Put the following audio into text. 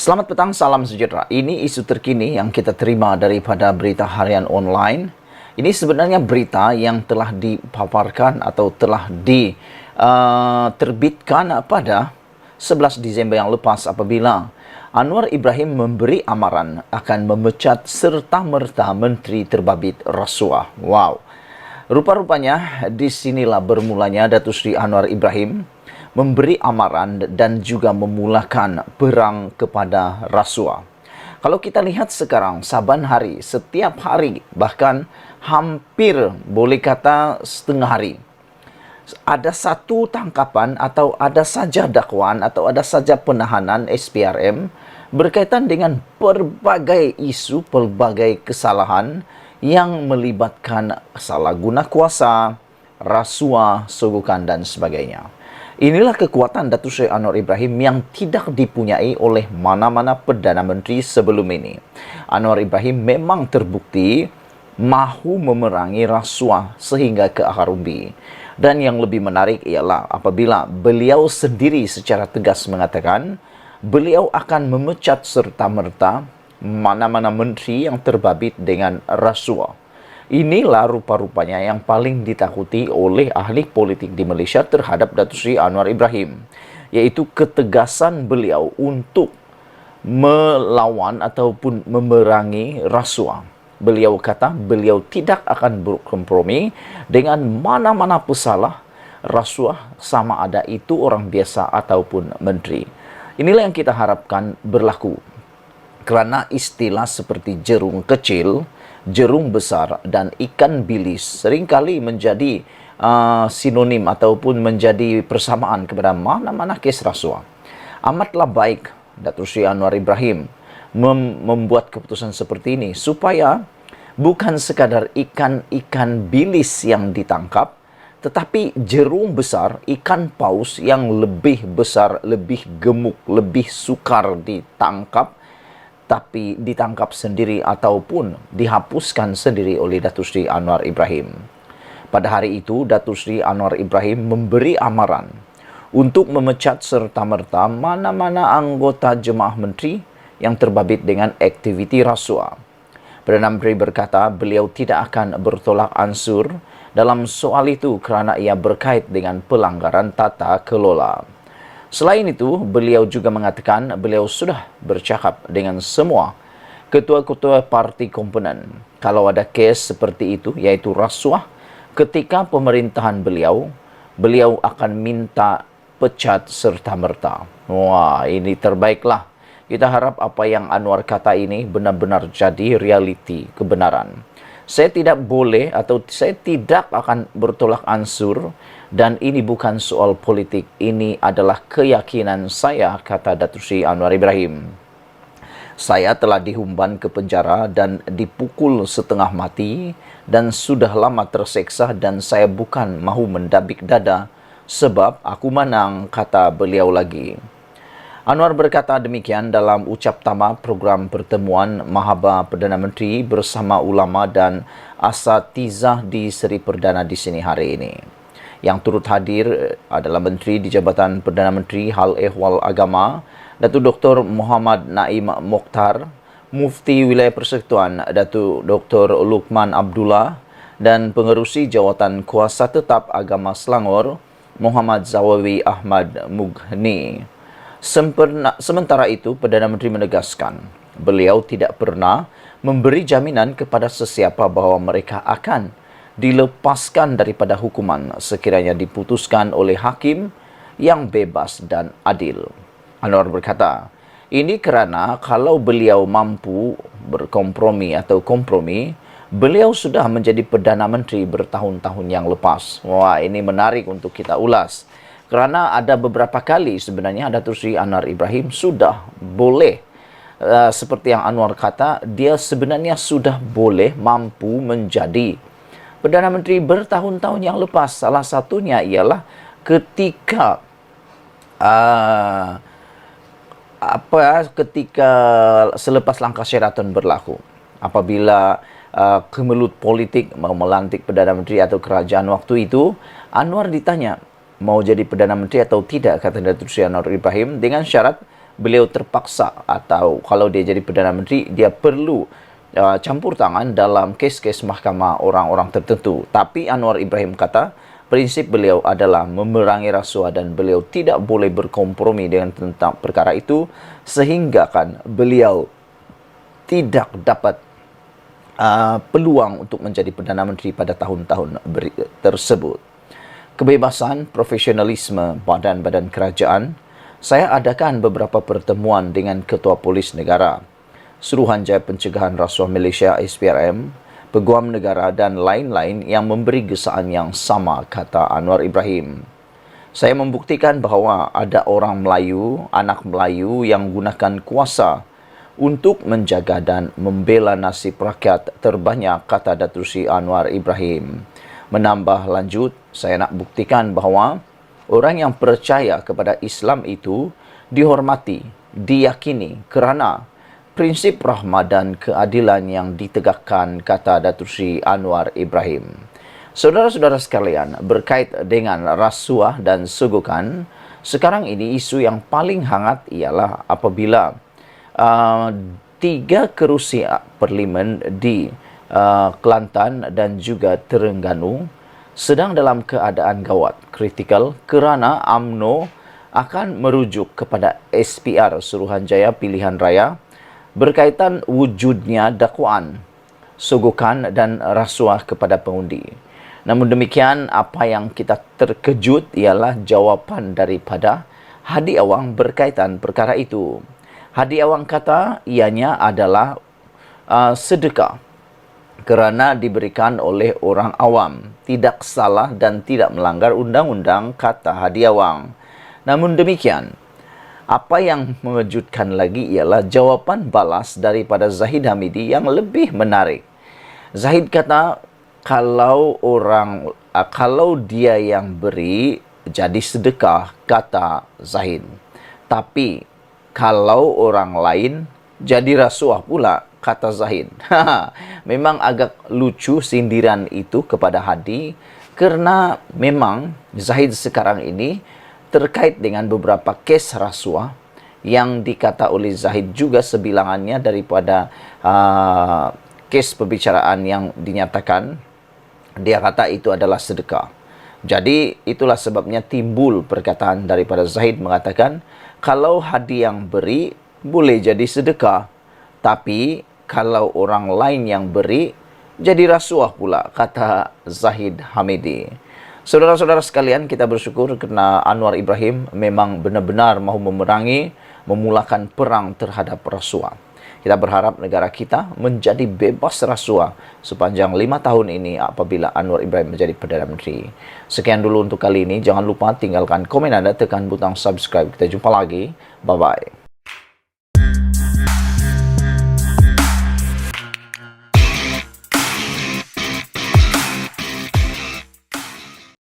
Selamat petang, salam sejahtera. Ini isu terkini yang kita terima daripada berita harian online. Ini sebenarnya berita yang telah dipaparkan atau telah diterbitkan pada 11 Disember yang lepas apabila Anwar Ibrahim memberi amaran akan memecat serta-merta Menteri Terbabit Rasuah. Wow. Rupa-rupanya disinilah bermulanya Datuk Seri Anwar Ibrahim memberi amaran dan juga memulakan perang kepada rasuah. Kalau kita lihat sekarang, saban hari, setiap hari, bahkan hampir boleh kata setengah hari, ada satu tangkapan atau ada saja dakwaan atau ada saja penahanan SPRM berkaitan dengan pelbagai isu, pelbagai kesalahan yang melibatkan salah guna kuasa, rasuah, sogokan dan sebagainya. Inilah kekuatan Datuk Seri Anwar Ibrahim yang tidak dipunyai oleh mana-mana Perdana Menteri sebelum ini. Anwar Ibrahim memang terbukti mahu memerangi rasuah sehingga ke akar umbi. Dan yang lebih menarik ialah apabila beliau sendiri secara tegas mengatakan beliau akan memecat serta-merta mana-mana menteri yang terbabit dengan rasuah. Inilah rupa-rupanya yang paling ditakuti oleh ahli politik di Malaysia terhadap Datuk Seri Anwar Ibrahim, yaitu ketegasan beliau untuk melawan ataupun memerangi rasuah. Beliau kata beliau tidak akan berkompromi dengan mana-mana pesalah rasuah, sama ada itu orang biasa ataupun menteri. Inilah yang kita harapkan berlaku. Kerana istilah seperti jerung kecil, jerung besar dan ikan bilis seringkali menjadi sinonim ataupun menjadi persamaan kepada mana-mana kes rasuah. Amatlah baik Datuk Seri Anwar Ibrahim membuat keputusan seperti ini supaya bukan sekadar ikan-ikan bilis yang ditangkap, tetapi jerung besar, ikan paus yang lebih besar, lebih gemuk, lebih sukar ditangkap, tapi ditangkap sendiri ataupun dihapuskan sendiri oleh Datuk Seri Anwar Ibrahim. Pada hari itu, Datuk Seri Anwar Ibrahim memberi amaran untuk memecat serta-merta mana-mana anggota jemaah menteri yang terbabit dengan aktiviti rasuah. Perdana Menteri berkata beliau tidak akan bertolak ansur dalam soal itu kerana ia berkait dengan pelanggaran tata kelola. Selain itu, beliau juga mengatakan beliau sudah bercakap dengan semua ketua-ketua parti komponen. Kalau ada kes seperti itu, iaitu rasuah, ketika pemerintahan beliau akan minta pecat serta-merta. Wah, ini terbaiklah. Kita harap apa yang Anwar kata ini benar-benar jadi realiti, kebenaran. Saya tidak boleh atau saya tidak akan bertolak ansur dan ini bukan soal politik, ini adalah keyakinan saya, kata Datuk Seri Anwar Ibrahim. Saya telah dihumban ke penjara dan dipukul setengah mati dan sudah lama terseksa dan saya bukan mahu mendabik dada sebab aku menang, kata beliau lagi. Anwar berkata demikian dalam ucap tama program pertemuan Mahaba Perdana Menteri bersama ulama dan asatizah di Seri Perdana di sini hari ini. Yang turut hadir adalah Menteri di Jabatan Perdana Menteri Hal Ehwal Agama, Datuk Dr. Muhammad Naim Mokhtar, Mufti Wilayah Persekutuan, Datuk Dr. Luqman Abdullah, dan Pengerusi Jawatan Kuasa Tetap Agama Selangor, Muhammad Zawawi Ahmad Mughni. Sementara itu, Perdana Menteri menegaskan beliau tidak pernah memberi jaminan kepada sesiapa bahawa mereka akan dilepaskan daripada hukuman sekiranya diputuskan oleh hakim yang bebas dan adil. Anwar berkata, ini kerana kalau beliau mampu berkompromi atau kompromi, beliau sudah menjadi Perdana Menteri bertahun-tahun yang lepas. Wah, ini menarik untuk kita ulas. Kerana ada beberapa kali sebenarnya Datuk Seri Anwar Ibrahim sudah boleh, seperti yang Anwar kata, dia sebenarnya sudah boleh mampu menjadi Perdana Menteri bertahun-tahun yang lepas. Salah satunya ialah ketika selepas langkah Sheraton berlaku. Apabila kemelut politik mau melantik Perdana Menteri atau kerajaan waktu itu, Anwar ditanya mau jadi Perdana Menteri atau tidak, kata Datuk Seri Anwar Ibrahim, dengan syarat beliau terpaksa, atau kalau dia jadi Perdana Menteri, dia perlu campur tangan dalam kes-kes mahkamah orang-orang tertentu. Tapi Anwar Ibrahim kata, prinsip beliau adalah memerangi rasuah dan beliau tidak boleh berkompromi dengan tentang perkara itu, sehingga kan beliau tidak dapat peluang untuk menjadi Perdana Menteri pada tahun-tahun tersebut. Kebebasan, profesionalisme badan-badan kerajaan. Saya adakan beberapa pertemuan dengan Ketua Polis Negara, Suruhanjaya Pencegahan Rasuah Malaysia SPRM, Peguam Negara dan lain-lain yang memberi gesaan yang sama, kata Anwar Ibrahim. Saya membuktikan bahawa ada orang Melayu, anak Melayu yang gunakan kuasa untuk menjaga dan membela nasib rakyat terbanyak, kata Datuk Seri Anwar Ibrahim. Menambah lanjut, saya nak buktikan bahawa orang yang percaya kepada Islam itu dihormati, diyakini kerana prinsip rahmah dan keadilan yang ditegakkan, kata Datuk Seri Anwar Ibrahim. Saudara-saudara sekalian, berkait dengan rasuah dan sogokan, sekarang ini isu yang paling hangat ialah apabila 3 kerusi parlimen di Kelantan dan juga Terengganu sedang dalam keadaan gawat, kritikal, kerana UMNO akan merujuk kepada SPR, Suruhanjaya Pilihan Raya, berkaitan wujudnya dakwaan, sogokan dan rasuah kepada pengundi. Namun demikian, apa yang kita terkejut ialah jawapan daripada Hadi Awang berkaitan perkara itu. Hadi Awang kata ianya adalah sedekah kerana diberikan oleh orang awam, tidak salah dan tidak melanggar undang-undang, kata Hadi Awang. Namun demikian, apa yang mengejutkan lagi ialah jawapan balas daripada Zahid Hamidi yang lebih menarik. Zahid kata, kalau dia yang beri, jadi sedekah, kata Zahid. Tapi kalau orang lain, jadi rasuah pula, kata Zahid. Memang agak lucu sindiran itu kepada Hadi, kerana memang Zahid sekarang ini terkait dengan beberapa kes rasuah yang dikata oleh Zahid juga sebilangannya daripada kes pembicaraan yang dinyatakan, dia kata itu adalah sedekah. Jadi itulah sebabnya timbul perkataan daripada Zahid mengatakan, kalau Hadi yang beri boleh jadi sedekah, tapi kalau orang lain yang beri jadi rasuah pula, kata Zahid Hamidi. Saudara-saudara sekalian, kita bersyukur kerana Anwar Ibrahim memang benar-benar mahu memerangi, memulakan perang terhadap rasuah. Kita berharap negara kita menjadi bebas rasuah sepanjang 5 tahun ini apabila Anwar Ibrahim menjadi Perdana Menteri. Sekian dulu untuk kali ini. Jangan lupa tinggalkan komen Anda, tekan butang subscribe. Kita jumpa lagi. Bye-bye.